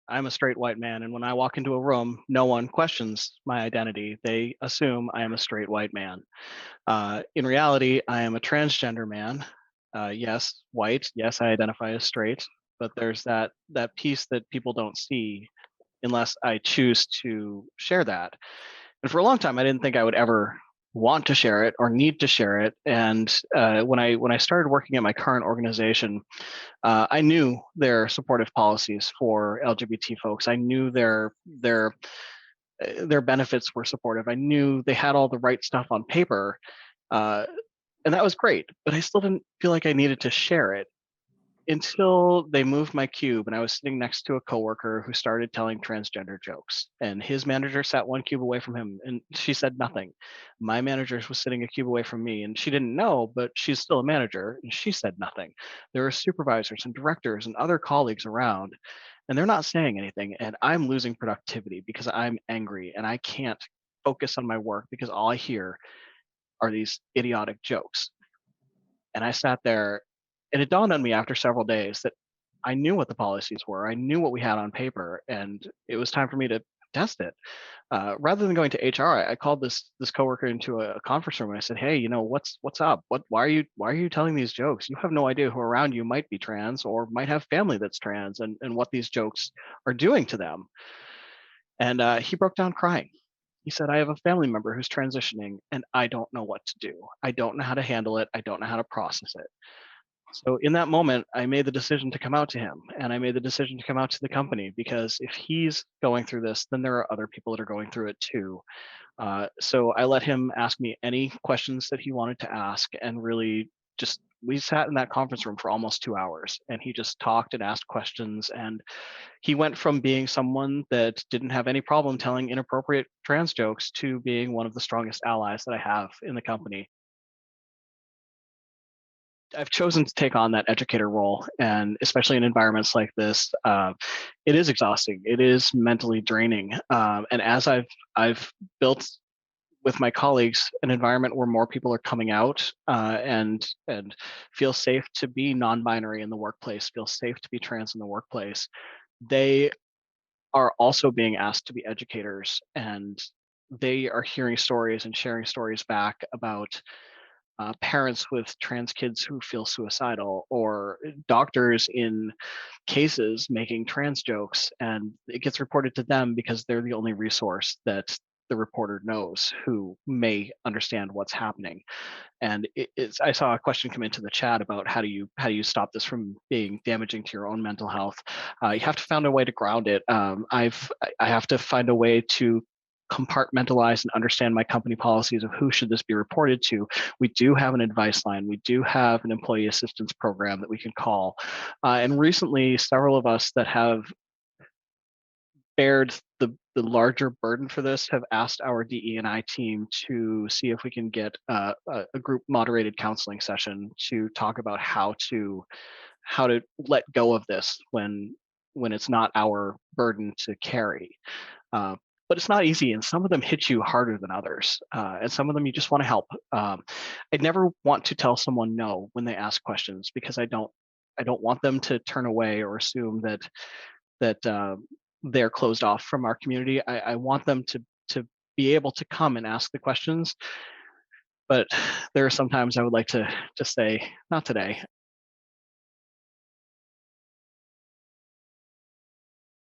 I'm a straight white man, and when I walk into a room, no one questions my identity. They assume I am a straight white man. In reality, I am a transgender man. Yes, white. Yes, I identify as straight. But there's that piece that people don't see unless I choose to share that. And for a long time, I didn't think I would ever want to share it or need to share it. And when I started working at my current organization, I knew their supportive policies for LGBT folks. I knew their benefits were supportive. I knew they had all the right stuff on paper, uh, and that was great. But I still didn't feel like I needed to share it until they moved my cube, and I was sitting next to a coworker who started telling transgender jokes. And his manager sat one cube away from him, and she said nothing. My manager was sitting a cube away from me, and she didn't know, but she's still a manager, and she said nothing. There are supervisors and directors and other colleagues around, and they're not saying anything. And I'm losing productivity because I'm angry and I can't focus on my work because all I hear are these idiotic jokes. And I sat there, and it dawned on me after several days that I knew what the policies were. I knew what we had on paper, and it was time for me to test it. Rather than going to HR, I called this coworker into a conference room and I said, "Hey, what's up? Why are you telling these jokes? You have no idea who around you might be trans or might have family that's trans, and what these jokes are doing to them." And he broke down crying. He said, "I have a family member who's transitioning, and I don't know what to do. I don't know how to handle it. I don't know how to process it." So in that moment, I made the decision to come out to him, and I made the decision to come out to the company, because if he's going through this, then there are other people that are going through it too. So I let him ask me any questions that he wanted to ask, and really just we sat in that conference room for almost 2 hours, and he just talked and asked questions. And he went from being someone that didn't have any problem telling inappropriate trans jokes to being one of the strongest allies that I have in the company. I've chosen to take on that educator role, and especially in environments like this, it is exhausting. It is mentally draining. And as I've built with my colleagues an environment where more people are coming out, and feel safe to be non-binary in the workplace, feel safe to be trans in the workplace, they are also being asked to be educators, and they are hearing stories and sharing stories back about parents with trans kids who feel suicidal, or doctors in cases making trans jokes, and it gets reported to them because they're the only resource that the reporter knows who may understand what's happening. And I saw a question come into the chat about how do you stop this from being damaging to your own mental health. You have to find a way to ground it. I have to find a way to compartmentalize and understand my company policies of who should this be reported to. We do have an advice line. We do have an employee assistance program that we can call. And recently, several of us that have bared the larger burden for this have asked our DE&I team to see if we can get a group moderated counseling session to talk about how to let go of this when it's not our burden to carry. Uh, but it's not easy, and some of them hit you harder than others, and some of them you just want to help. I never want to tell someone no when they ask questions, because I don't want them to turn away or assume that they're closed off from our community. I want them to be able to come and ask the questions, but there are sometimes I would like to just say, not today.